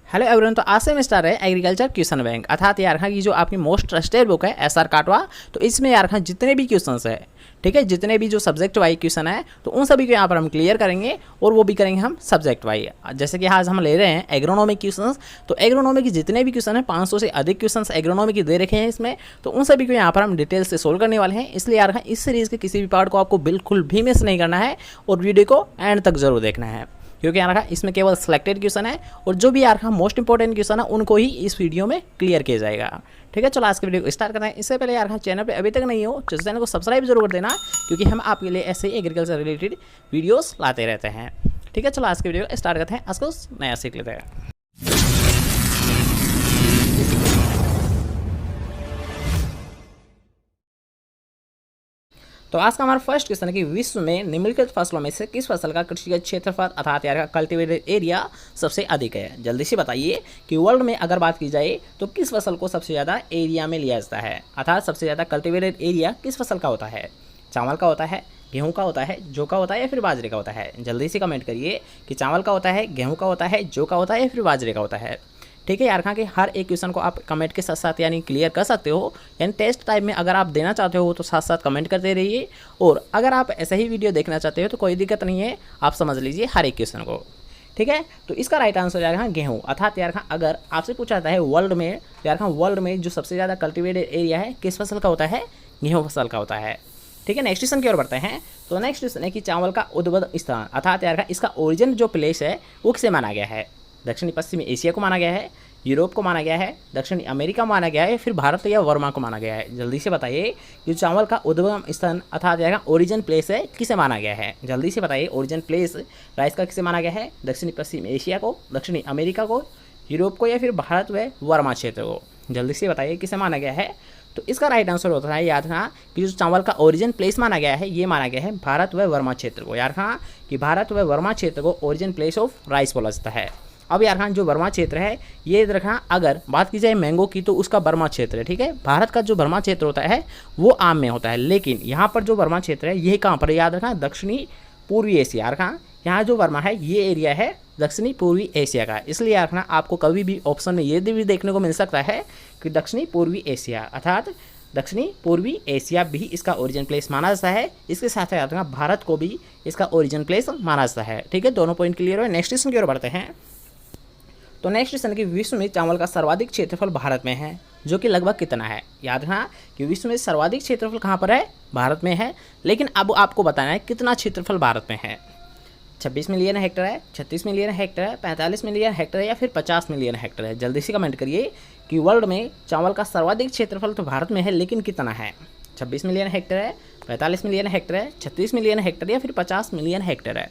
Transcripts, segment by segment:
Hello everyone. तो आज से हम स्टार्ट है एग्रीकल्चर क्वेश्चन बैंक अर्थात यार की जो आपकी मोस्ट ट्रस्टेड बुक है एसआर काटवा। तो इसमें यार जितने भी क्वेश्चंस है, ठीक है, जितने भी जो सब्जेक्ट वाइज क्वेश्चन है तो उन सभी को यहाँ पर हम क्लियर करेंगे और वो भी करेंगे हम सब्जेक्ट वाइज। जैसे कि आज हम ले रहे हैं एग्रोनॉमिक क्वेश्चंस। तो एग्रोनॉमी के जितने भी क्वेश्चन है 500 से अधिक क्वेश्चंस एग्रोनॉमी के दे रखे हैं इसमें, तो उन सभी को यहाँ पर हम डिटेल से सोल्व करने वाले हैं। इसलिए यार इस सीरीज़ के किसी भी पार्ट को आपको बिल्कुल भी मिस नहीं करना है और वीडियो को एंड तक जरूर देखना है, क्योंकि यार इसमें केवल सिलेक्टेड क्वेश्चन है और जो भी यार मोस्ट इंपॉर्टेंट क्वेश्चन है उनको ही इस वीडियो में क्लियर किया जाएगा। ठीक है, चलो आज के वीडियो को स्टार्ट करते हैं। इससे पहले यार चैनल पे अभी तक नहीं हो तो चैनल को सब्सक्राइब जरूर कर देना, क्योंकि हम आपके लिए ऐसे ही एग्रीकल्चर रिलेटेड वीडियोस लाते रहते हैं। ठीक है, चलो आज के वीडियो को स्टार्ट करते हैं, आज को नया सीख लेते हैं। तो आज का हमारा फर्स्ट क्वेश्चन है कि विश्व में निम्नलिखित फसलों में से किस फसल का कृषिगत क्षेत्रफल अर्थात यार कल्टीवेटेड एरिया सबसे अधिक है। जल्दी से बताइए कि वर्ल्ड में अगर बात की जाए तो किस फसल को सबसे ज़्यादा एरिया में लिया जाता है, अर्थात सबसे ज़्यादा कल्टीवेटेड एरिया किस फसल का होता है। चावल का होता है, गेहूं का होता है, जौ का होता है या फिर बाजरे का होता है। जल्दी से कमेंट करिए कि चावल का होता है, गेहूं का होता है, जौ का होता है या फिर बाजरे का होता है। ठीक है यार, के हर एक क्वेश्चन को आप कमेंट के साथ साथ यानी क्लियर कर सकते हो, यानी टेस्ट टाइप में अगर आप देना चाहते हो तो साथ साथ कमेंट करते रहिए। और अगर आप ऐसा ही वीडियो देखना चाहते हो तो कोई दिक्कत नहीं है, आप समझ लीजिए हर एक क्वेश्चन को। ठीक है, तो इसका राइट आंसर यार गेहूँ अर्थात यार अगर आपसे पूछा जाता है वर्ल्ड में तो यार वर्ल्ड में जो सबसे ज़्यादा कल्टिवेटेड एरिया है किस फसल का होता है, गेहूँ फसल का होता है। ठीक है, नेक्स्ट क्वेश्चन की ओर बढ़ते हैं। तो नेक्स्ट क्वेश्चन है कि चावल का उद्भव स्थान अर्थात यार इसका ओरिजिन जो प्लेस है वो किसे माना गया है। दक्षिणी पश्चिमी एशिया को माना गया है, यूरोप को माना गया है, दक्षिणी अमेरिका माना गया है, फिर भारत या वर्मा को माना गया है। जल्दी से बताइए कि चावल का उद्गम स्थान अर्थात यहाँ ओरिजिन प्लेस है किसे माना गया है। जल्दी से बताइए ओरिजिन प्लेस राइस का किसे माना गया है, दक्षिणी पश्चिम एशिया को, दक्षिणी अमेरिका को, यूरोप को या फिर भारत व वर्मा क्षेत्र को। जल्दी से बताइए किसे माना गया है। तो इसका राइट आंसर होता है याद रखना कि जो चावल का ओरिजिन प्लेस माना गया है ये माना गया है भारत व वर्मा क्षेत्र को। याद रखना कि भारत व वर्मा क्षेत्र को ओरिजिन प्लेस ऑफ राइस बोला जाता है। अब यार जो बर्मा क्षेत्र है ये रखना, अगर बात की जाए मैंगो की तो उसका बर्मा क्षेत्र है। ठीक है, भारत का जो बर्मा क्षेत्र होता है वो आम में होता है, लेकिन यहाँ पर जो बर्मा क्षेत्र है ये कहाँ पर, याद रखना दक्षिणी पूर्वी एशिया। रखना यहाँ जो बर्मा है ये एरिया है दक्षिणी पूर्वी एशिया का। इसलिए याद रखना आपको कभी भी ऑप्शन में ये भी देखने को मिल सकता है कि दक्षिणी पूर्वी एशिया अर्थात दक्षिणी पूर्वी एशिया भी इसका ओरिजिन प्लेस माना जाता है। इसके साथ याद रखना भारत को भी इसका ओरिजिन प्लेस माना जाता है। ठीक है, दोनों पॉइंट क्लियर हो। नेक्स्ट क्वेश्चन की ओर बढ़ते हैं। तो नेक्स्ट क्वेश्चन कि विश्व में चावल का सर्वाधिक क्षेत्रफल भारत में है, जो कि लगभग कितना है। याद रखना कि विश्व में सर्वाधिक क्षेत्रफल कहाँ पर है, भारत में है, लेकिन अब आपको बताना है कितना क्षेत्रफल भारत में है। 26 मिलियन हेक्टेयर है, 36 मिलियन हेक्टेयर है, 45 मिलियन हेक्टेयर है या फिर 50 मिलियन हेक्टेयर है। जल्दी से कमेंट करिए कि वर्ल्ड में चावल का सर्वाधिक क्षेत्रफल तो भारत में है, लेकिन कितना है। 26 मिलियन हेक्टेयर है, 45 मिलियन हेक्टेयर है, 36 मिलियन हेक्टेयर या फिर 50 मिलियन हेक्टेयर है।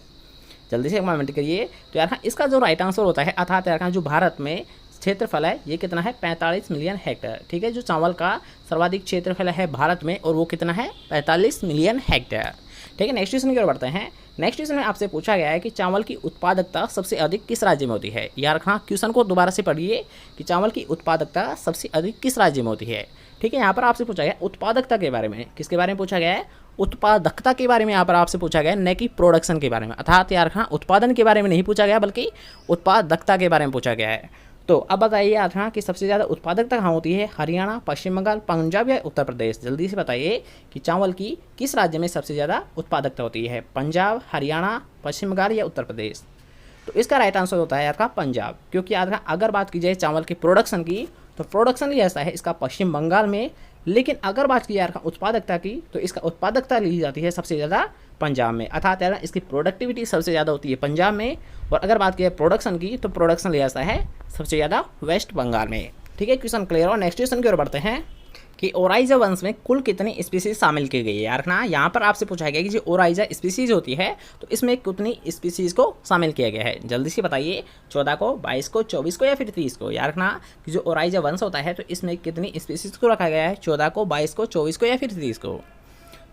जल्दी से कमेंट करिए। तो यार इसका जो राइट आंसर होता है अर्थात यार जो भारत में क्षेत्रफल है ये कितना है, 45 मिलियन हेक्टेयर। ठीक है, जो चावल का सर्वाधिक क्षेत्रफल है भारत में और वो कितना है, 45 मिलियन हेक्टेयर। ठीक है, नेक्स्ट क्वेश्चन की ओर बढ़ते हैं। नेक्स्ट क्वेश्चन में आपसे पूछा गया है कि चावल की उत्पादकता सबसे अधिक किस राज्य में होती है। यार रखना क्वेश्चन को दोबारा से पढ़िए कि चावल की उत्पादकता सबसे अधिक किस राज्य में होती है। ठीक है, यहाँ पर आपसे पूछा गया उत्पादकता के बारे में, किसके बारे में पूछा गया है, उत्पादकता के बारे में यहाँ पर आपसे पूछा गया है, न कि प्रोडक्शन के बारे में। अर्थात यार रखना उत्पादन के बारे में नहीं पूछा गया बल्कि उत्पादकता के बारे में पूछा गया है। तो अब बताइए यार रखना कि सबसे ज़्यादा उत्पादकता कहाँ होती है, हरियाणा, पश्चिम बंगाल, पंजाब या उत्तर प्रदेश। जल्दी से बताइए कि चावल की किस राज्य में सबसे ज़्यादा उत्पादकता होती है, पंजाब, हरियाणा, पश्चिम बंगाल या उत्तर प्रदेश। तो इसका राइट आंसर होता है यार का पंजाब, क्योंकि यार अगर बात की जाए चावल की प्रोडक्शन की तो प्रोडक्शन लिया जाता है इसका पश्चिम बंगाल में, लेकिन अगर बात की यार उत्पादकता की तो इसका उत्पादकता ली जाती है सबसे ज़्यादा पंजाब में। अर्थात यार इसकी प्रोडक्टिविटी सबसे ज़्यादा होती है पंजाब में, और अगर बात की जाए प्रोडक्शन की तो प्रोडक्शन लिया जाता है सबसे ज़्यादा वेस्ट बंगाल में। ठीक है, क्वेश्चन क्लियर हो। नेक्स्ट क्वेश्चन की ओर बढ़ते हैं कि ओराइजा वंश में कुल कितनी स्पीसीज शामिल की गई है। यार ना यहाँ पर आपसे पूछा गया कि जो ओराइजा स्पीसीज होती है तो इसमें कितनी स्पीसीज को शामिल किया गया है। जल्दी से बताइए 14 को, 22 को, 24 को या फिर 30 को। यार ना कि जो ओराइजा वंश होता है तो इसमें कितनी स्पीसीज को रखा गया है, 14 को, 22 को, 24 को या फिर 30 को।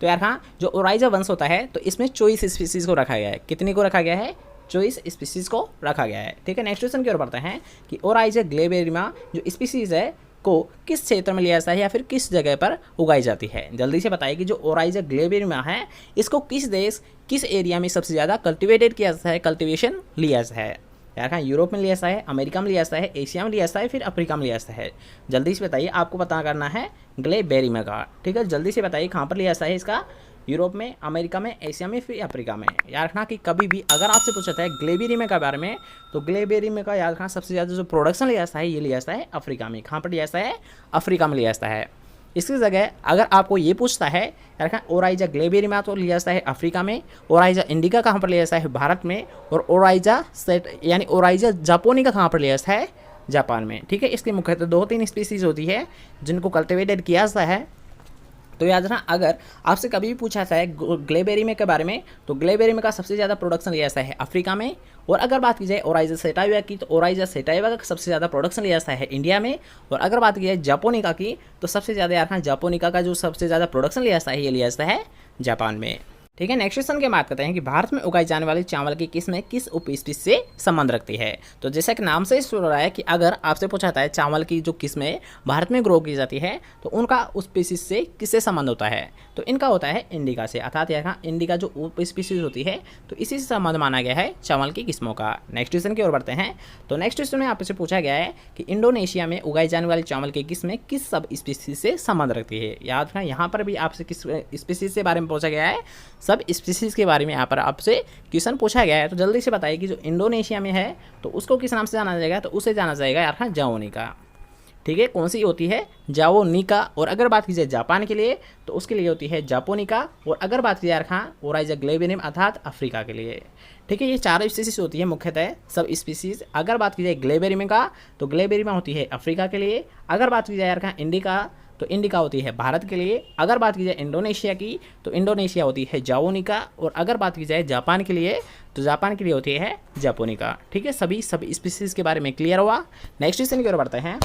तो यार हाँ जो ओराइजा वंश होता है तो इसमें 24 स्पीसीज को रखा गया है। कितनी को रखा गया है, 24 स्पीसीज को रखा गया है। ठीक है, नेक्स्ट क्वेश्चन की ओर बढ़ते हैं कि ओराइजा ग्लेबेरिया जो स्पीसीज है को किस क्षेत्र में लिया जाता है या फिर किस जगह पर उगाई जाती है। जल्दी से बताइए कि जो ओराइजा ग्लेबेरिया है इसको किस देश किस एरिया में सबसे ज़्यादा कल्टिवेटेड किया जाता है, कल्टिवेशन लिया जाता है। यार खान यूरोप में लिया जाता है, अमेरिका में लिया जाता है, एशिया में लिया जाता है, फिर अफ्रीका में लिया जाता है। जल्दी से बताइए, आपको पता करना है ग्लेबेरिया का। ठीक है, जल्दी से बताइए कहाँ पर लिया जाता है इसका, यूरोप में, अमेरिका में, एशिया में, फिर अफ्रीका में। याद रखना कि कभी भी अगर आपसे पूछा जाता है ग्लेबेरिया के बारे में, तो ग्लेबेरिया का याद रखना सबसे ज़्यादा जो प्रोडक्शन लिया जाता है ये लिया जाता है अफ्रीका में। कहाँ पर लिया जाता है? अफ्रीका में लिया जाता है। इसकी जगह अगर आपको ये पूछता है यार ओराइजा ग्लेबेरिया तो लिया जाता है अफ्रीका में, ओराइजा इंडिका कहाँ पर लिया जाता है? भारत में। और ओराइजा सेट यानी ओराइजा जापोनिका कहाँ पर लिया जाता है? जापान में। ठीक है, इसकी मुख्यतः 2-3 स्पीसीज होती है जिनको कल्टिवेटेड किया जाता है। तो याद रखना, अगर आपसे कभी भी पूछा जाता है ग्लेबेरिया के बारे में, तो ग्लेबेरिया का सबसे ज़्यादा प्रोडक्शन लिया जाता है अफ्रीका में। और अगर बात की जाए ओराइजा सेटाइवा की, तो ओराइजा सेटाइवा का सबसे ज़्यादा प्रोडक्शन लिया जाता है इंडिया में। और अगर बात की जाए जापोनिका की, तो सबसे ज़्यादा यार जापोनिका का जो सबसे ज़्यादा प्रोडक्शन लिया जाता है ये लिया जाता है जापान में। ठीक है, नेक्स्ट क्वेश्चन की बात करते हैं कि भारत में उगाई जाने वाली चावल की किस्म किस उपस्पीसी से संबंध रखती है। तो जैसा कि नाम से ही शुरू हो रहा है कि अगर आपसे पूछा जाता है चावल की जो किस्में भारत में ग्रो की जाती है तो उनका उस स्पीसीज से किससे संबंध होता है, तो इनका होता है इंडिका से। अर्थात यहाँ इंडिका जो उप स्पीसीज होती है तो इसी से संबंध माना गया है चावल की किस्मों का। नेक्स्ट क्वेश्चन की ओर बढ़ते हैं। तो नेक्स्ट क्वेश्चन में आपसे पूछा गया है कि इंडोनेशिया में उगाई जाने वाली चावल की किस्में किस सब स्पीसीज से संबंध रखती है। याद रखना, यहाँ पर भी आपसे किस स्पीसीज के बारे में पूछा गया है, सब स्पीसीज के बारे में यहाँ पर आपसे क्वेश्चन पूछा गया है। तो जल्दी से बताइए कि जो इंडोनेशिया में है तो उसको किस नाम से जाना जाएगा, तो उसे जाना जाएगा यार हाँ जाओनिका। ठीक है, कौन सी होती है? जाओनिका। और अगर बात की जाए जापान के लिए तो उसके लिए होती है जापोनिका। और अगर बात की जाए यार हाँ ओराइजा ग्लेबेरियम अर्थात अफ्रीका के लिए। ठीक है, ये 4 स्पीसीज होती है मुख्यतः सब स्पीसीज। अगर बात की जाए ग्लेबेरियम का तो ग्लेबेरियम होती है अफ्रीका के लिए। अगर बात की जाए यार हाँ इंडिका तो इंडिका होती है भारत के लिए। अगर बात की जाए इंडोनेशिया की तो इंडोनेशिया होती है जाओनिका। और अगर बात की जाए जापान के लिए तो जापान के लिए होती है जापोनिका। ठीक है, सभी स्पीसीज के बारे में क्लियर हुआ। नेक्स्ट क्वेश्चन की ओर बढ़ते हैं।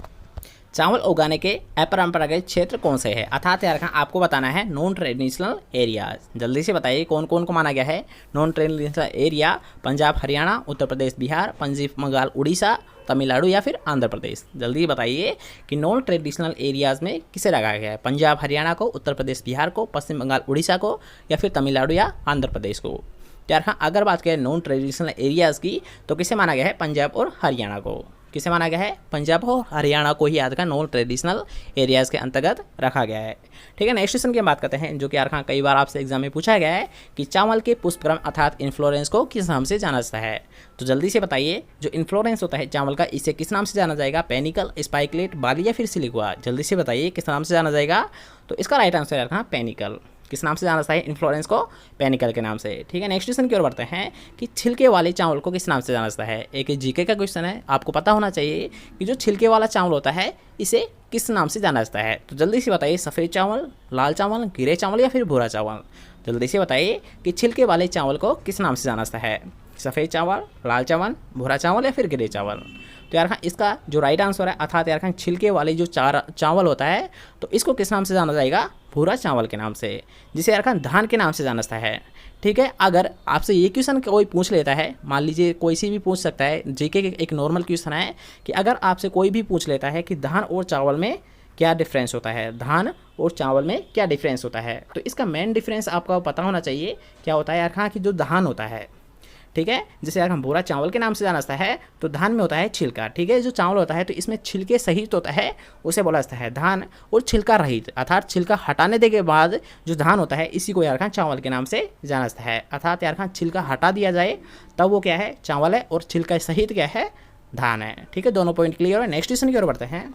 चावल उगाने के अपरंपरागत क्षेत्र कौन से हैं? अर्थात यार आपको बताना है नॉन ट्रेडिशनल एरियाज। जल्दी से बताइए कौन कौन को माना गया है non traditional area. Punjab, Haryana, Uttar Pradesh, Bihar, Paschim Bengal, Orissa, Tamil Nadu या फिर आंध्र प्रदेश। जल्दी बताइए कि नॉन ट्रेडिशनल एरियाज में किसे लगाया गया है? पंजाब हरियाणा को, उत्तर प्रदेश बिहार को, पश्चिम बंगाल उड़ीसा को या फिर तमिलनाडु या आंध्र प्रदेश को। यार हाँ, अगर बात करें नॉन ट्रेडिशनल एरियाज़ की तो किसे माना गया है? पंजाब और हरियाणा को। किसे माना गया है? पंजाब और हरियाणा को ही याद का नॉन ट्रेडिशनल एरियाज़ के अंतर्गत रखा गया है। ठीक है, नेक्स्ट क्वेश्चन की बात करते हैं जो कि यार हाँ कई बार आपसे एग्जाम में पूछा गया है कि चावल के पुष्पक्रम अर्थात इन्फ्लोरेंस को किस नाम से जाना जाता है। तो जल्दी से बताइए जो इन्फ्लोरेंस होता है चावल का इसे किस नाम से जाना जाएगा? पेनिकल, स्पाइकलेट, बाली या फिर सिलिकुआ। जल्दी से बताइए किस नाम से जाना जाएगा, तो इसका राइट आंसर है हाँ पेनिकल। किस नाम से जाना जाता है इन्फ्लोरेंस को? पेनिकल के नाम से। ठीक है, नेक्स्ट क्वेश्चन की ओर बढ़ते हैं कि छिलके वाले चावल को किस नाम से जाना जाता है। एक जीके का क्वेश्चन है, आपको पता होना चाहिए कि जो छिलके वाला चावल होता है इसे किस नाम से जाना जाता है। तो जल्दी से बताइए सफ़ेद चावल, लाल चावल, गिरे चावल या फिर भूरा चावल। जल्दी से बताइए कि छिलके वाले चावल को किस नाम से जाना जाता है? सफ़ेद चावल, लाल चावल, भूरा चावल या फिर गिरे चावल। तो यार हाँ इसका जो राइट आंसर है अर्थात यार हाँ छिलके वाले जो चावल होता है तो इसको किस नाम से जाना जाएगा? भूरा चावल के नाम से, जिसे यार हाँ धान के नाम से जाना जाता है। ठीक है, अगर आपसे ये क्वेश्चन कोई पूछ लेता है, मान लीजिए कोई सी भी पूछ सकता है, जीके के एक नॉर्मल क्वेश्चन है कि अगर आपसे कोई भी पूछ लेता है कि धान और चावल में क्या डिफरेंस होता है, धान और चावल में क्या डिफरेंस होता है, तो इसका मेन डिफरेंस आपको पता होना चाहिए क्या होता है यार हाँ कि जो धान होता है, ठीक है, जैसे यार हम भूरा चावल के नाम से जाना जाता है तो धान में होता है छिलका। ठीक है, जो चावल होता है तो इसमें छिलके सहित होता है, उसे बोला जाता है धान। और छिलका रहित अर्थात छिलका हटाने के बाद जो धान होता है इसी को यार खान चावल के नाम से जाना जाता है। अर्थात यार खान छिलका हटा दिया जाए तब वो क्या है? चावल है, और छिलका सहित क्या है? धान है। ठीक है, दोनों पॉइंट क्लियर है। नेक्स्ट क्वेश्चन की ओर बढ़ते हैं।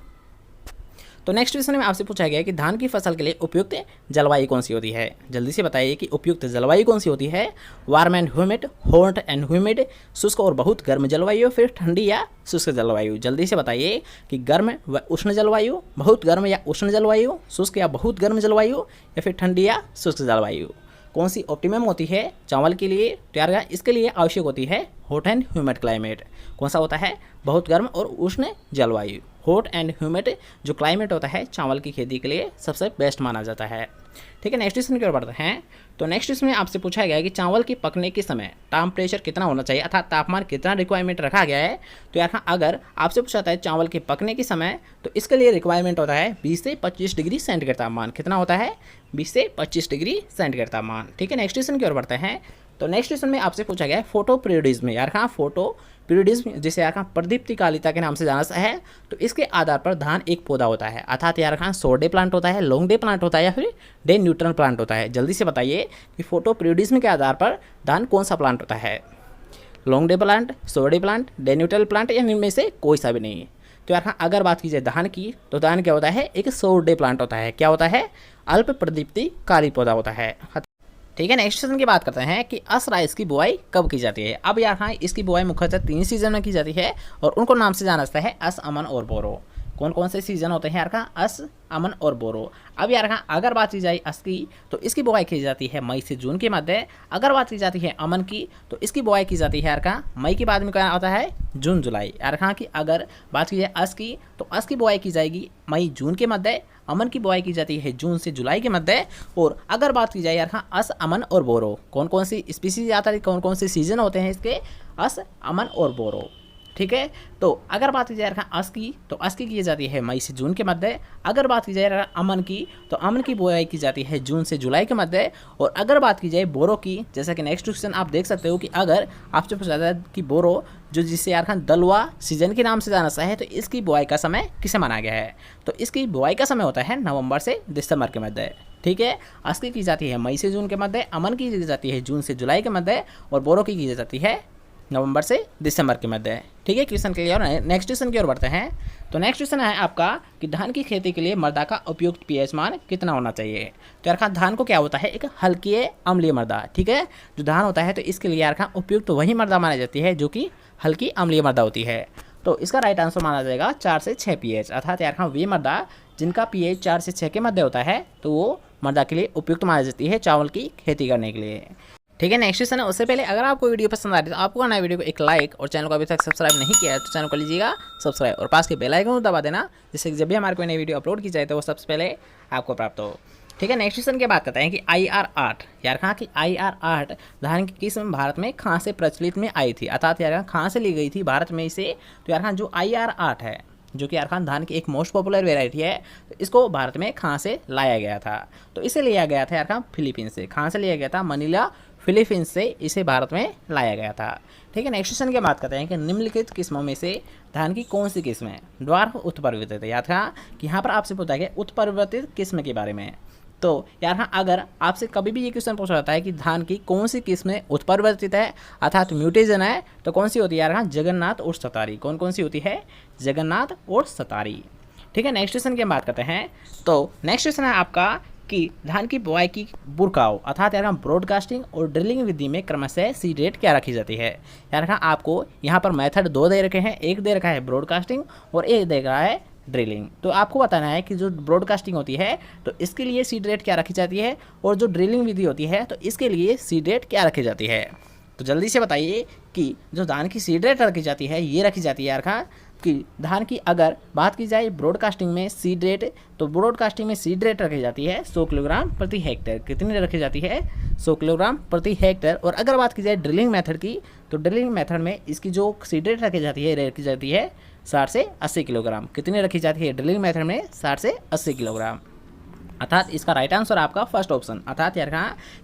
तो नेक्स्ट क्वेश्चन में आपसे पूछा गया है कि धान की फसल के लिए उपयुक्त जलवायु कौन सी होती है। जल्दी से बताइए कि उपयुक्त जलवायु कौन सी होती है? Warm and humid, hot and humid, शुष्क और बहुत गर्म जलवायु, फिर ठंडी या शुष्क जलवायु। जल्दी से बताइए कि गर्म व उष्ण जलवायु, बहुत गर्म या उष्ण जलवायु, शुष्क या बहुत गर्म जलवायु या फिर ठंडी या शुष्क जलवायु। कौन सी ऑप्टिमम होती है चावल के लिए? तैयार, इसके लिए आवश्यक होती है हॉट एंड ह्यूमिड क्लाइमेट। कौन सा होता है? बहुत गर्म और उष्ण जलवायु। हॉट एंड ह्यूमिड जो क्लाइमेट होता है चावल की खेती के लिए सबसे बेस्ट माना जाता है। ठीक है, नेक्स्ट क्वेश्चन की ओर बढ़ते हैं। तो नेक्स्ट क्वेश्चन में आपसे पूछा गया है कि चावल की पकने के समय टेम्परेचर कितना होना चाहिए, अर्थात तापमान कितना रिक्वायरमेंट रखा गया है। तो यहाँ अगर आपसे पूछा जाता है चावल के पकने के समय तो इसके लिए रिक्वायरमेंट होता है 20 से 25 डिग्री सेंटीग्रेड तापमान। कितना होता है? 20 से 25 डिग्री सेंटीग्रेड तापमान। ठीक है, नेक्स्ट क्वेश्चन की ओर बढ़ते हैं। तो नेक्स्ट क्वेश्चन में आपसे पूछा गया है फोटो पीरियडिज्म में। यार हाँ फोटो पीरियडिज्म जिसे यार प्रदीप्ति कालिता के नाम से जाना है, तो इसके आधार पर धान एक पौधा होता है, अर्थात यार शॉर्ट डे प्लांट होता है, लॉन्ग डे प्लांट होता है या फिर डे न्यूट्रल प्लांट होता है। जल्दी से बताइए कि फोटो पीरियडिज्म के आधार पर धान कौन सा प्लांट होता है, long day plant, short day plant, day neutral plant या इनमें से कोई सा भी नहीं है। तो यार अगर बात की जाए धान की, तो धान क्या होता है, एक शॉर्ट डे प्लांट होता है। क्या होता है, अल्प प्रदीप्तिकारी पौधा होता है। ठीक है, नेक्स्ट क्वेश्चन की बात करते हैं कि राइस की बुआई कब की जाती है। अब यहाँ इसकी बुआई मुख्यतः 3 सीजन में की जाती है और उनको नाम से जाना जाता है अस, अमन और बोरो। कौन कौन से सीजन होते हैं यार का, अस, अमन और बोरो। अब यार अगर बात की जाए अस की, तो इसकी बुआई की जाती है मई से जून के मध्य। अगर बात की जाती है अमन की, तो इसकी बुआई की जाती है यार का मई के बाद में क्या आता है, जून जुलाई। यार की अगर बात की जाए अस की, तो अस की बुआई की जाएगी मई जून के मध्य, अमन की बुआई की जाती है जून से जुलाई के मध्य। और अगर बात की जाए यार अस, अमन और बोरो, कौन कौन सी स्पीसीज आता है, कौन कौन से सीजन होते हैं इसके, अस, अमन और बोरो। ठीक है, तो अगर बात की जाए अस की, तो अस की जाती है मई से जून के मध्य। अगर बात की जाए अमन की, तो अमन की बुआई की जाती है जून से जुलाई के मध्य। और अगर बात की जाए बोरो की, जैसा कि नेक्स्ट क्वेश्चन आप देख सकते हो कि अगर आपसे पूछा जाता है कि बोरो जो जिसे यार दलवा सीजन के नाम से जाना है, तो इसकी बुआई का समय किसे माना गया है, तो इसकी बुआई का समय होता है नवंबर से दिसंबर के मध्य। ठीक है, अस की जाती है मई से जून के मध्य, अमन की जाती है जून से जुलाई के मध्य और बोरो की जाती है नवंबर से दिसंबर के मध्य। ठीक है, क्वेश्चन क्लियर है। नेक्स्ट क्वेश्चन की ओर बढ़ते हैं। तो नेक्स्ट क्वेश्चन है आपका कि धान की खेती के लिए मृदा का उपयुक्त पीएच मान कितना होना चाहिए। तो यार धान को क्या होता है, एक हल्की अम्लीय मृदा। ठीक है, जो धान होता है तो इसके लिए यार उपयुक्त वही मृदा मानी जाती है जो कि हल्की अम्लीय मृदा होती है। तो इसका राइट आंसर माना जाएगा 4 से 6 पीएच, अर्थात यार वे मृदा जिनका पीएच 4 से 6 के मध्य होता है, तो वो मृदा के लिए उपयुक्त मानी जाती है चावल की खेती करने के लिए। ठीक है, नेक्स्ट क्वेश्चन है। उससे पहले अगर आपको वीडियो पसंद आ रही है, तो आपको नए वीडियो को एक लाइक और चैनल को अभी तक सब्सक्राइब नहीं किया है तो चैनल को लीजिएगा सब्सक्राइब और पास के बेल आइकन को दबा देना, जिससे जब भी हमारे कोई नई वीडियो अपलोड की जाए तो वो सबसे पहले आपको प्राप्त हो। ठीक है, नेक्स्ट क्वेश्चन की बात करते हैं कि IR8 यार कि IR8 धान की किस्म भारत में कहाँ से प्रचलित में आई थी, अर्थात यार कहाँ से ली गई थी भारत में इसे। तो यार जो IR8 है, जो कि यार धान की एक मोस्ट पॉपुलर वेराइटी है, तो इसको भारत में कहाँ से लाया गया था, तो इसे लिया गया था यार फिलीपींस से। कहाँ से लिया गया था, मनीला फिलीपींस से इसे भारत में लाया गया था। ठीक है, नेक्स्ट क्वेश्चन की बात करते हैं कि निम्नलिखित किस्मों में से धान की कौन सी किस्म है ड्वार्फ उत्परिवर्तित। याद था कि यहाँ पर आपसे पूछा गया उत्परिवर्तित किस्म के बारे में। तो यार अगर आपसे कभी भी ये क्वेश्चन पूछा जाता है कि धान की कौन सी किस्म उत्परिवर्तित है, अर्थात म्यूटेशन है, तो कौन सी होती है यार जगन्नाथ और सतारी। कौन कौन सी होती है, जगन्नाथ और सतारी। ठीक है, नेक्स्ट क्वेश्चन की बात करते हैं। तो नेक्स्ट क्वेश्चन है आपका कि धान की बुआई की बुरकाव अर्थात यार ब्रॉडकास्टिंग और ड्रिलिंग विधि में क्रमशः सीड रेट क्या रखी जाती है। यार आपको यहाँ पर मेथड 2 दे रखे हैं, एक दे रखा है ब्रॉडकास्टिंग और एक दे रखा है ड्रिलिंग। तो आपको बताना है कि जो ब्रॉडकास्टिंग होती है तो इसके लिए सीड रेट क्या रखी जाती है, और जो ड्रिलिंग विधि होती है तो इसके लिए सीड रेट क्या रखी जाती है। तो जल्दी से बताइए कि जो धान की सीड रेट रखी जाती है ये रखी जाती है यार कि धान की अगर बात की जाए ब्रॉडकास्टिंग में सीड रेट, तो ब्रॉडकास्टिंग में सीड रेट रखी जाती है 100 किलोग्राम प्रति हेक्टेयर। कितनी रखी जाती है, 100 किलोग्राम प्रति हेक्टेयर। और अगर बात की जाए ड्रिलिंग मेथड की, तो ड्रिलिंग मेथड में इसकी जो सीड रेट रखी जाती है 60 से 80 किलोग्राम। कितनी रखी जाती है ड्रिलिंग मेथड में, 60 से 80 किलोग्राम। अर्थात इसका राइट आंसर आपका फर्स्ट ऑप्शन। अर्थात यार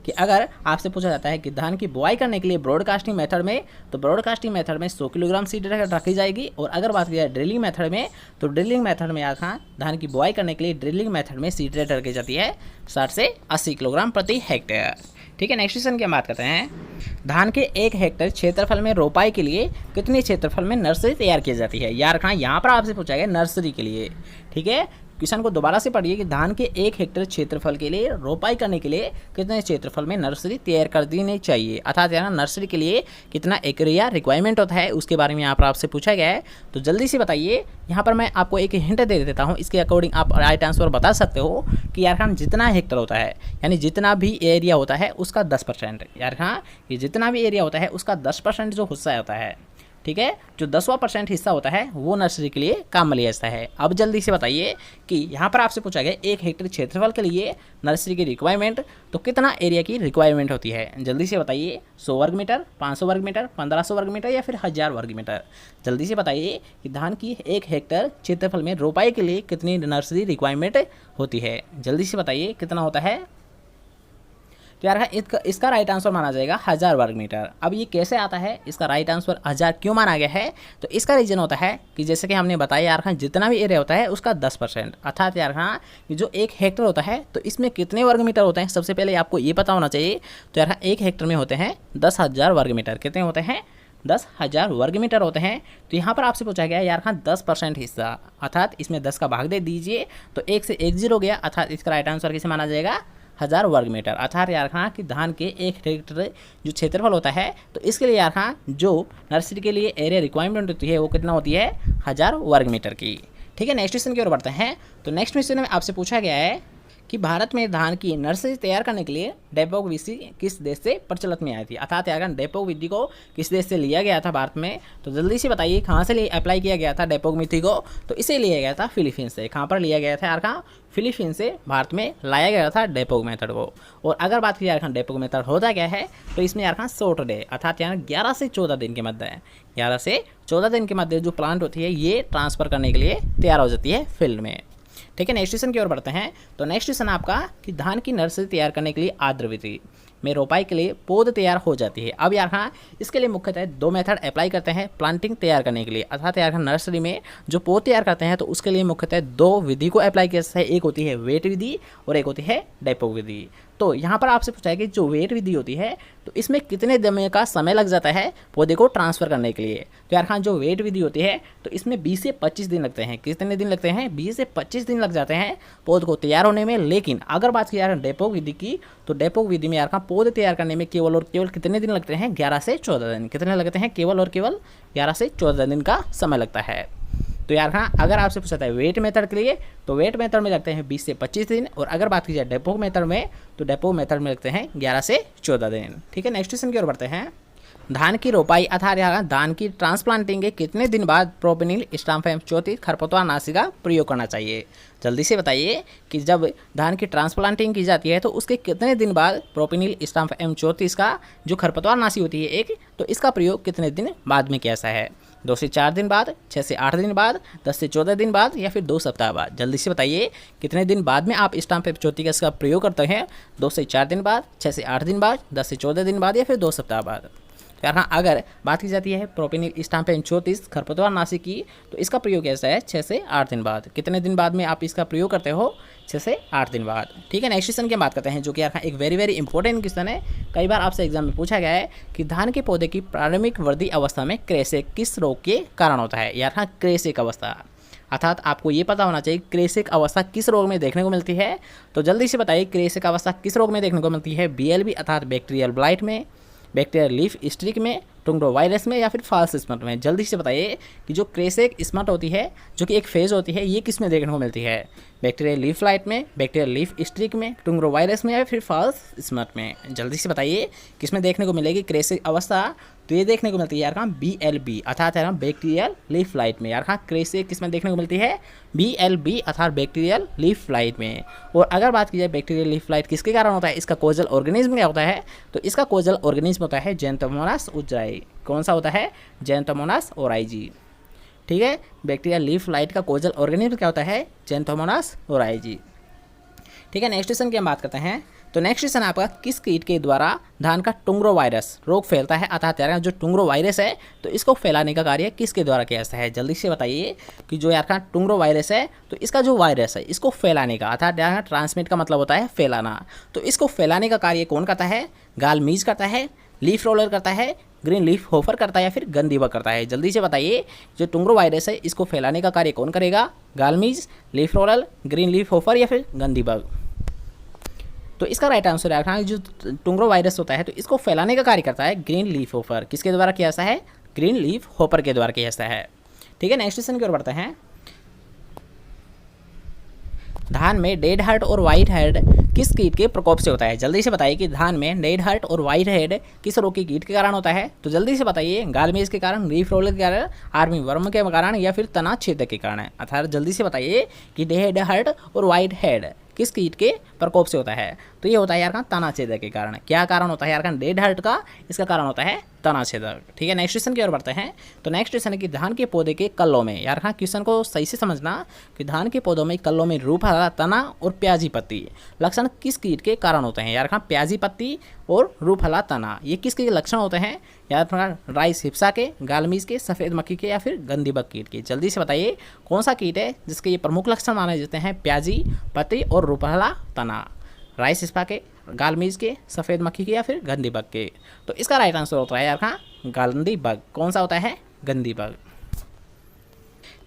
कि अगर आपसे पूछा जाता है कि धान की बुआई करने के लिए ब्रॉडकास्टिंग मेथड में, तो ब्रॉडकास्टिंग मेथड में 100 किलोग्राम सीड रखी जाएगी। और अगर बात की जाए ड्रिलिंग मेथड में, तो ड्रिलिंग मेथड में यार धान की बुआई करने के लिए ड्रिलिंग मेथड में सीड रेट रखी जाती है 60 से 80 किलोग्राम प्रति हेक्टेयर। ठीक है, नेक्स्ट क्वेश्चन की बात करते हैं। धान के 1 हेक्टेयर क्षेत्रफल में रोपाई के लिए कितने क्षेत्रफल में नर्सरी तैयार की जाती है। यार यहाँ पर आपसे पूछा गया नर्सरी के लिए। ठीक है, क्वेश्चन को दोबारा से पढ़िए कि धान के 1 हेक्टेयर क्षेत्रफल के लिए रोपाई करने के लिए कितने क्षेत्रफल में नर्सरी तैयार कर देनी चाहिए, अर्थात यार नर्सरी के लिए कितना एरिया रिक्वायरमेंट होता है उसके बारे में यहाँ पर आपसे पूछा गया है। तो जल्दी से बताइए। यहाँ पर मैं आपको एक हिंट दे देता हूँ, इसके अकॉर्डिंग आप राइट आंसर बता सकते हो कि यार जितना हेक्टेयर होता है, यानी जितना भी एरिया होता है उसका 10%। यार ये जितना भी एरिया होता है उसका 10% जो हिस्सा होता है, ठीक है, जो 10% हिस्सा होता है वो नर्सरी के लिए काम में लिया जाता है। अब जल्दी से बताइए कि यहाँ पर आपसे पूछा गया 1 हेक्टेयर क्षेत्रफल के लिए नर्सरी की रिक्वायरमेंट, तो कितना एरिया की रिक्वायरमेंट होती है। जल्दी से बताइए, 100 वर्ग मीटर, 500 वर्ग मीटर, 1500 वर्ग मीटर या फिर 1000 वर्ग मीटर। जल्दी से बताइए कि धान की 1 हेक्टेयर क्षेत्रफल में रोपाई के लिए कितनी नर्सरी रिक्वायरमेंट होती है। जल्दी से बताइए कितना होता है। तो यार इसका राइट आंसर माना जाएगा 1000 वर्ग मीटर। अब ये कैसे आता है, इसका राइट आंसर 1000 क्यों माना गया है, तो इसका रीजन होता है कि जैसे कि हमने बताया यार खान जितना भी एरिया होता है उसका 10%, अर्थात यार खान जो 1 हेक्टर होता है तो इसमें कितने वर्ग मीटर होते हैं, सबसे पहले आपको ये पता होना चाहिए। तो यार 1 हेक्टर में होते हैं 10,000 वर्ग मीटर। कितने होते हैं, 10,000 वर्ग मीटर होते हैं। तो यहाँ पर आपसे पूछा गया यार खान 10% हिस्सा, अर्थात इसमें 10 का भाग दे दीजिए तो 1 से 1 जीरो गया, अर्थात इसका राइट आंसर किसे माना जाएगा, 1000 वर्ग मीटर। अर्थात यार खान कि धान के 1 हेक्टर जो क्षेत्रफल होता है तो इसके लिए यार खान जो नर्सरी के लिए एरिया रिक्वायरमेंट होती है वो कितना होती है, 1000 वर्ग मीटर की। ठीक है, नेक्स्ट क्वेश्चन की ओर बढ़ते हैं। तो नेक्स्ट क्वेश्चन में आपसे पूछा गया है कि भारत में धान की नर्सरी तैयार करने के लिए डेपोक विधि किस देश से प्रचलित में आई थी, अर्थात यार डेपोक विधि को किस देश से लिया गया था भारत में। तो जल्दी से बताइए कहाँ से अप्लाई किया गया था डेपोक विधि को, तो इसे लिया गया था फिलीपींस से। कहाँ पर लिया गया था यार, कहाँ, फिलीपींस से भारत में लाया गया था डेपोक मेथड को। और अगर बात की यार खान डेपोक मेथड होता क्या है, तो इसमें यार खान शॉर्ट डे, अर्थात यार 11 से 14 दिन के मध्य है, 11 से 14 दिन के मध्य जो प्लांट होती है ये ट्रांसफ़र करने के लिए तैयार हो जाती है फील्ड में। ठीक है, नेक्स्ट क्वेश्चन की ओर बढ़ते हैं। तो नेक्स्ट क्वेश्चन आपका कि धान की नर्सरी तैयार करने के लिए आर्द्र विधि में रोपाई के लिए पौध तैयार हो जाती है। अब यार हाँ इसके लिए मुख्यतः 2 मेथड अप्लाई करते हैं प्लांटिंग तैयार करने के लिए, अर्थात यार नर्सरी में जो पौध तैयार करते हैं तो उसके लिए मुख्यतः 2 विधि को अप्लाई किया जाता है, एक होती है वेट विधि और एक होती है डेपोक विधि। तो यहाँ पर आपसे पूछा है कि जो वेट विधि होती है तो इसमें कितने दिन का समय लग जाता है पौधे को ट्रांसफ़र करने के लिए। तो यार हाँ जो वेट विधि होती है तो इसमें 20 से 25 दिन लगते हैं। कितने दिन लगते हैं, 20 से 25 दिन लग जाते हैं पौध को तैयार होने में। लेकिन अगर बात की यार डेपोक विधि की, तो डेपोक विधि में यार हाँ पौध तैयार करने में केवल और केवल कितने दिन लगते हैं, 11 से 14 दिन। कितने लगते हैं, केवल और केवल 11 से 14 दिन का समय लगता है। तो यार हाँ अगर आपसे पूछा है वेट मेथड के लिए, तो वेट मेथड में लगते हैं 20 से 25 दिन, और अगर बात की जाए डेपोक मेथड में, तो डेपोक मेथड में लगते हैं 11 से 14 दिन। ठीक है, नेक्स्ट क्वेश्चन की ओर बढ़ते हैं। धान की रोपाई अर्थात यार धान की ट्रांसप्लांटिंग के कितने दिन बाद प्रोपेनिल स्टाम्फेम 34 खरपतवार नाशी का प्रयोग करना चाहिए। जल्दी से बताइए कि जब धान की ट्रांसप्लांटिंग की जाती है तो उसके कितने दिन बाद प्रोपेनिल स्टाम्फेम 34 का जो खरपतवार नाशी होती है एक, तो इसका प्रयोग कितने दिन बाद में किया जाता है, 2 से 4 दिन बाद, 6 से 8 दिन बाद, 10 से 14 दिन बाद या फिर 2 सप्ताह बाद। जल्दी से बताइए कितने दिन बाद में आप स्टाम्फेम 34 का प्रयोग करते हैं, 2 से 4 दिन बाद, 6 से 8 दिन बाद, 10 से 14 दिन बाद या फिर 2 सप्ताह बाद। यार हाँ अगर बात की जाती है प्रोपेनिल स्टाम्फेम 34 खरपतवार नाशी की, तो इसका प्रयोग ऐसा है 6 से 8 दिन बाद। कितने दिन बाद में आप इसका प्रयोग करते हो, 6 से 8 दिन बाद। ठीक है, नेक्स्ट क्वेश्चन की बात करते हैं जो कि यार एक वेरी इंपॉर्टेंट क्वेश्चन है। कई बार आपसे एग्जाम में पूछा गया है कि धान के पौधे की प्रारंभिक वृद्धि अवस्था में क्रेसेक किस रोग के कारण होता है। यार हाँ क्रेसेक अवस्था, अर्थात आपको ये पता होना चाहिए क्रेसेक अवस्था किस रोग में देखने को मिलती है। तो जल्दी से बताइए क्रेसेक अवस्था किस रोग में देखने को मिलती है, BLB अर्थात बैक्टीरियल ब्लाइट में, बैक्टीरियल लीफ स्ट्रिक में, टुंगरो वायरस में या फिर फॉल्स स्मट में। जल्दी से बताइए कि जो क्रेसेक स्मट होती है जो कि एक फेज होती है ये किस में देखने को मिलती है, बैक्टीरियल लीफ लाइट में, बैक्टीरियल लीफ स्ट्रिक में, टुंगरो वायरस में या फिर फॉल्स स्मट में। जल्दी से बताइए किस में देखने को मिलेगी क्रेसेक अवस्था, तो ये देखने को मिलती है यार कहाँ BLB अर्थात यार बैक्टीरियल लीफ लाइट में। यार कहाँ क्रेसेक किस में देखने को मिलती है, BLB अर्थात बैक्टीरियल लीफ लाइट में। और अगर बात की जाए बैक्टीरियल लीफ लाइट किसके कारण होता है, इसका कोजल ऑर्गेनिज्म क्या होता है, तो इसका कोजल ऑर्गेनिज्म होता है जेंथोमोनास ओराई। कौन सा होता है, जेंथोमोनास ओराई। ठीक है, बैक्टीरियल लीफ लाइट का कोजल ऑर्गेनिज्म क्या होता है, जेंथोमोनास ओराई। ठीक है, नेक्स्ट क्वेश्चन की हम बात करते हैं। तो नेक्स्ट क्वेश्चन आपका किस कीट के द्वारा धान का टुंगरो वायरस रोग फैलता है, अर्थात यार जो टुंगरो वायरस है तो इसको फैलाने का कार्य किसके द्वारा किया जाता है। जल्दी से बताइए कि जो यार का टुंगरो वायरस है तो इसका जो वायरस है इसको फैलाने का, अर्थात यार ट्रांसमिट का मतलब होता है फैलाना, तो इसको फैलाने का कार्य कौन करता है, गालमीज करता है, लीफ रोलर करता है, ग्रीन लीफ होफर करता है या फिर गंदीबग करता है। जल्दी से बताइए जो टुंगरो वायरस है इसको फैलाने का कार्य कौन करेगा, गालमीज, लीफ रोलर, ग्रीन लीफ होफर या फिर गंदीबग। तो इसका राइट आंसर है जो टुंगरो वायरस होता है तो इसको फैलाने का कार्य करता है ग्रीन लीफ होफर। किसके द्वारा किया जाता है, ग्रीन लीफ होपर के द्वारा किया जाता है। ठीक है, नेक्स्ट क्वेश्चन की ओर बढ़ते हैं। धान में डेड हर्ट और वाइट हेड किस कीट के प्रकोप से होता है। जल्दी से बताइए कि धान में डेड हर्ट और वाइट हेड किस रोग के कीट के कारण होता है। तो जल्दी से बताइए गालमेज के कारण, लीफ रोलर के कारण, आर्मी वर्म के कारण या फिर तना छेदक के कारण है। अर्थात जल्दी से बताइए कि डेड हर्ट और वाइट हेड किस कीट के प्रकोप से होता है? तो ये होता है यार का तनाछेदक के कारण। क्या कारण होता है यार का? डेड हार्ट का। इसका कारण होता है तनाछेदक। ठीक है, नेक्स्ट क्वेश्चन की ओर बढ़ते हैं। तो नेक्स्ट क्वेश्चन है कि धान के पौधे के कल्लों में, यार हाँ क्वेश्चन को सही से समझना कि धान के पौधों में कल्लों में रूप हरा तना और प्याजी पत्ती लक्षण किस कीट के कारण होते हैं? यार हाँ प्याजी पत्ती और रूप हला तना ये किसके लक्षण होते हैं? यार राइस हिप्सा के, गालमीज के, सफ़ेद मक्खी के या फिर गंदी बग कीट के? जल्दी से बताइए कौन सा कीट है जिसके ये प्रमुख लक्षण माने जाते हैं? प्याजी पत्ती और रूप हला तना। राइस हिप्सा के, गालमीज के, सफ़ेद मक्खी के या फिर गंदी बग के? तो इसका राइट आंसर होता है यार हाँ गंदी बग। कौन सा होता है? गंदी बग।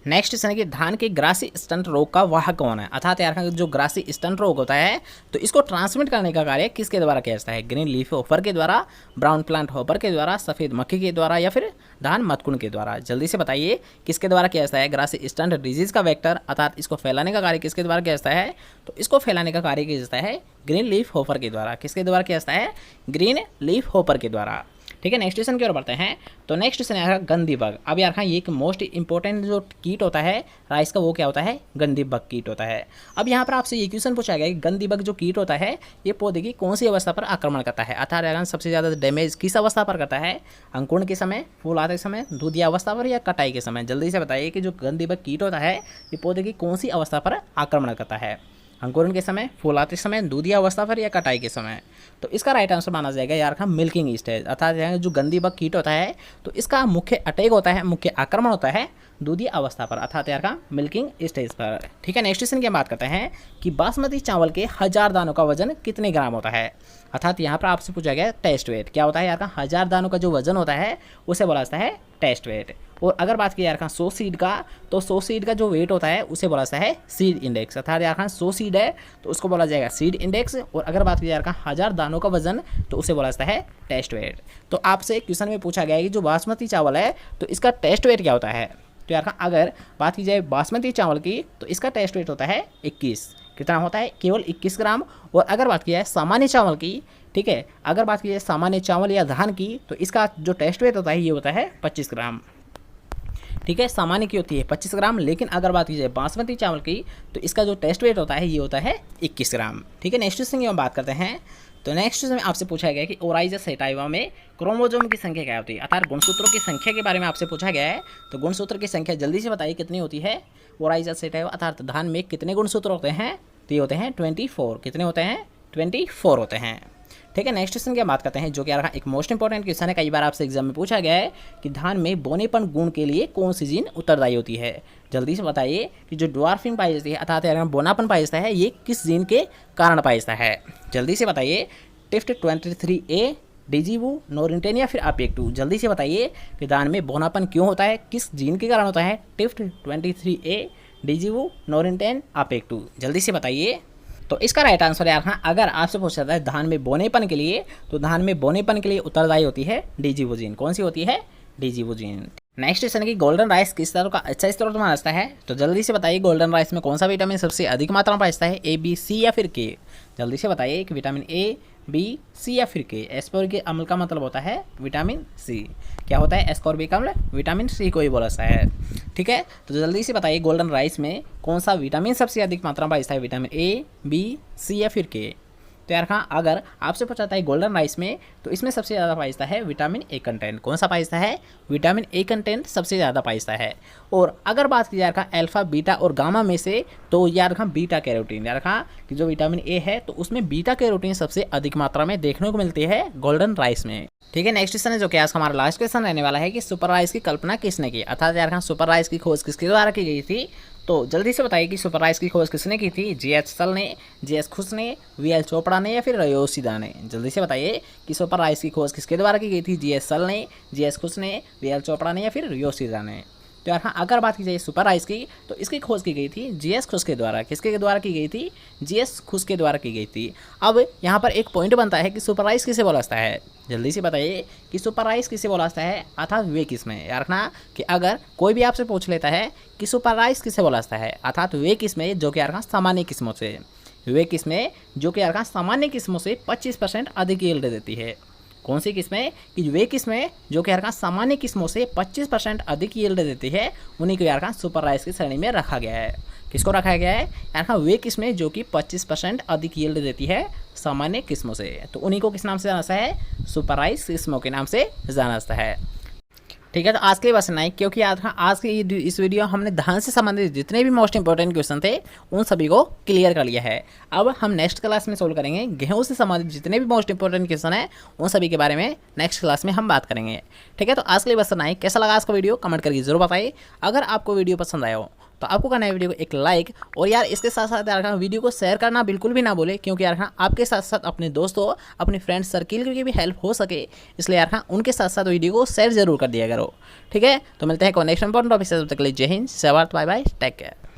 नेक्स्ट क्वेश्चन है कि धान के ग्रासी स्टंट रोग का वाहक कौन है? अर्थात यार जो ग्रासी स्टंट रोग होता है तो इसको ट्रांसमिट करने का कार्य किसके द्वारा किया जाता है? ग्रीन लीफ हॉपर के द्वारा, ब्राउन प्लांट हॉपर के द्वारा, सफ़ेद मक्खी के द्वारा या फिर धान मतकुन के द्वारा? जल्दी से बताइए किसके द्वारा किया जाता है? ग्रासी स्टंट डिजीज का वेक्टर अर्थात इसको फैलाने का कार्य किसके द्वारा किया जाता है? तो इसको फैलाने का कार्य किया जाता है ग्रीन लीफ हॉपर के द्वारा। किसके द्वारा किया जाता है? ग्रीन लीफ हॉपर के द्वारा। ठीक है, नेक्स्ट क्वेश्चन की ओर बढ़ते हैं। तो नेक्स्ट क्वेश्चन है गंदी बग। अब यार हाँ ये एक मोस्ट इंपॉर्टेंट जो कीट होता है राइस का वो क्या होता है? गंदी बग कीट होता है। अब यहाँ पर आपसे ये क्वेश्चन पूछा गया कि गंदी बग जो कीट होता है ये पौधे की कौन सी अवस्था पर आक्रमण करता है? अर्थात यार सबसे ज़्यादा डैमेज किस अवस्था पर करता है? अंकुरण के समय, फूल आते समय, दूधिया अवस्था पर या कटाई के समय? जल्दी से बताइए कि जो गंदी बग कीट होता है ये पौधे की कौन सी अवस्था पर आक्रमण करता है? अंकुरण के समय, फूल आते समय, दूधिया अवस्था पर या कटाई के समय? तो इसका राइट आंसर माना जाएगा यार का मिल्किंग स्टेज। अर्थात जो गंदी बग कीट होता है तो इसका मुख्य अटैक होता है, मुख्य आक्रमण होता है दूधिया अवस्था पर अर्थात यार का मिल्किंग स्टेज पर। ठीक है, नेक्स्ट क्वेश्चन की बात करते हैं कि बासमती चावल के 1000 दानों का वजन कितने ग्राम होता है? अर्थात यहाँ पर आपसे पूछा गया टेस्ट वेट। क्या होता है यार का? 1000 दानों का जो वजन होता है उसे बोला जाता है टेस्ट वेट। और अगर बात की यार खान 100 सीड का, तो 100 सीड का जो वेट होता है उसे बोला जाता है सीड इंडेक्स। अर्थात यार खान 100 सीड है तो उसको बोला जाएगा सीड इंडेक्स। और अगर बात की यार खान 1000 दानों का वजन तो उसे बोला जाता है टेस्ट वेट। तो आपसे क्वेश्चन में पूछा गया है कि जो बासमती चावल है तो इसका टेस्ट वेट क्या होता है? तो यार खान अगर बात की जाए बासमती चावल की तो इसका टेस्ट वेट होता है 21। कितना होता है? केवल 21 ग्राम। और अगर बात की जाए सामान्य चावल की, ठीक है, अगर बात की जाए सामान्य चावल या धान की तो इसका जो टेस्ट वेट होता है ये होता है 25 ग्राम। ठीक है, सामान्य की होती है 25 ग्राम, लेकिन अगर बात की जाए बासमती चावल की तो इसका जो टेस्ट वेट होता है ये होता है 21 ग्राम। ठीक है, नेक्स्ट क्वेश्चन की हम बात करते हैं। तो नेक्स्ट क्वेश्चन में आपसे पूछा गया कि ओराइजा सेटाइवा में क्रोमोसोम की संख्या क्या होती है? अर्थात गुणसूत्रों की संख्या के बारे में आपसे पूछा गया है। तो गुणसूत्र की संख्या जल्दी से बताइए कितनी होती है? ओराइजा सेटाइवा अर्थात धान में कितने गुणसूत्र होते हैं? तो ये होते हैं 24। कितने होते हैं? 24 होते हैं। ठीक है, नेक्स्ट क्वेश्चन की बात करते हैं जो कि यार एक मोस्ट इंपॉर्टेंट क्वेश्चन है। कई बार आपसे एग्जाम में पूछा गया है कि धान में बोनेपन गुण के लिए कौन सी जीन उत्तरदायी होती है? जल्दी से बताइए कि जो ड्वार्फिंग पाई जाती है अर्थात यार बोनापन पाया जाता है ये किस जीन के कारण पाया जाता है? जल्दी से बताइए। टिफ्ट 23A, डिजीवू, नोरिंटेन या फिर APEC2? जल्दी से बताइए कि धान में बोनापन क्यों होता है, किस जीन के कारण होता है? टिफ्ट 23A, डिजीवू, नोरिंटेन, APEC2? जल्दी से बताइए। तो इसका राइट आंसर यार हाँ अगर आपसे पूछा जाता है धान में बोनेपन के लिए तो धान में बोनेपन के लिए उत्तरदायी होती है डिजीवू जीन। कौन सी होती है? डिजीवू जीन। नेक्स्ट क्वेश्चन की गोल्डन राइस किस तरह का अच्छा स्रोत माना जाता है? तो जल्दी से बताइए गोल्डन राइस में कौन सा विटामिन सबसे अधिक मात्रा में पाया जाता है? A, B, C या फिर K? जल्दी से बताइए कि विटामिन A, B, C या फिर K? एस्कॉर्बिक अम्ल का मतलब होता है विटामिन C। क्या होता है एस्कॉर्बिक अम्ल? विटामिन C को ही बोला जाता है। ठीक है, तो जल्दी से बताइए गोल्डन राइस में कौन सा विटामिन सबसे अधिक मात्रा में पाया जाता है? विटामिन A, B, C या फिर K? तो यार हाँ अगर आपसे पूछा जाता है गोल्डन राइस में तो इसमें सबसे ज़्यादा पाया जाता है विटामिन A कंटेंट। कौन सा पाया जाता है? विटामिन A कंटेंट सबसे ज़्यादा पाया जाता है। और अगर बात की जाए अल्फा, बीटा और गामा में से तो यार बीटा कैरोटीन, यार कि जो विटामिन A है तो उसमें बीटा कैरोटीन सबसे अधिक मात्रा में देखने को मिलती है गोल्डन राइस में। ठीक है, नेक्स्ट क्वेश्चन है जो कि आज हमारा लास्ट क्वेश्चन रहने वाला है कि सुपर राइस की कल्पना किसने की? अर्थात यार सुपर राइस की खोज किसके द्वारा की गई थी? तो जल्दी से बताइए कि सुपर राइस की खोज किसने की थी? G.H. सल ने, J.S. खुश ने, V.L. चोपड़ा ने या फिर योशिदा ने? जल्दी से बताइए कि सुपर राइस की खोज किसके द्वारा की गई थी? G.H. सल ने, J.S. खुश ने, V.L. चोपड़ा ने या फिर योशिदा ने? तो यार हाँ अगर बात की जाए सुपर राइस की तो इसकी खोज की गई थी G.S. खुश के द्वारा। किसके द्वारा की गई थी? G.S. खुश के द्वारा की गई थी। अब यहाँ पर एक पॉइंट बनता है कि सुपर राइस किसे बोला जाता है? जल्दी से बताइए कि सुपर राइस किसे बोला जाता है अर्थात वे किस्में। यार रखना कि अगर कोई भी आपसे पूछ लेता है कि सुपर राइस किसे बोला जाता है अर्थात वे किस्में जो कि यार सामान्य किस्मों से, वे किस्में जो कि यार सामान्य किस्मों से 25% अधिक यील्ड देती है। कौन सी किस्में? कि वे किस्में जो कि यार सामान्य किस्मों से 25% अधिक यील्ड देती है उन्हीं को यार सुपर राइस की श्रेणी में रखा गया है। किसको रखा गया है यार हाँ, वे किस्में जो कि 25% अधिक यील्ड देती है सामान्य किस्मों से, तो उन्हीं को किस नाम से जाना जाता है, सुपरवाइज किस्मों के नाम से जाना जाता है। ठीक है, तो आज के लिए बस इतना ही, क्योंकि आज के इस वीडियो हमने धान से संबंधित जितने भी मोस्ट इंपॉर्टेंट क्वेश्चन थे उन सभी को क्लियर कर लिया है। अब हम नेक्स्ट क्लास में सोल्व करेंगे गेहूं से संबंधित जितने भी मोस्ट इंपॉर्टेंट क्वेश्चन है उन सभी के बारे में नेक्स्ट क्लास में हम बात करेंगे। ठीक है, तो आज के लिए बस इतना ही। कैसा लगा आज का वीडियो कमेंट करके जरूर बताइए। अगर आपको वीडियो पसंद आया हो तो आपको करना है वीडियो को एक लाइक, और यार इसके साथ साथ यार वीडियो को शेयर करना बिल्कुल भी ना बोले, क्योंकि यार आपके साथ साथ अपने दोस्तों अपने फ्रेंड सर्किल की भी हेल्प हो सके, इसलिए यार उनके साथ साथ वीडियो को शेयर जरूर कर दिया करो। ठीक है, तो मिलते हैं नेक्स्ट इंपॉर्टेंट टॉपिक से, तब तक के लिए जय हिंद, जय Bharat, bye bye, take care.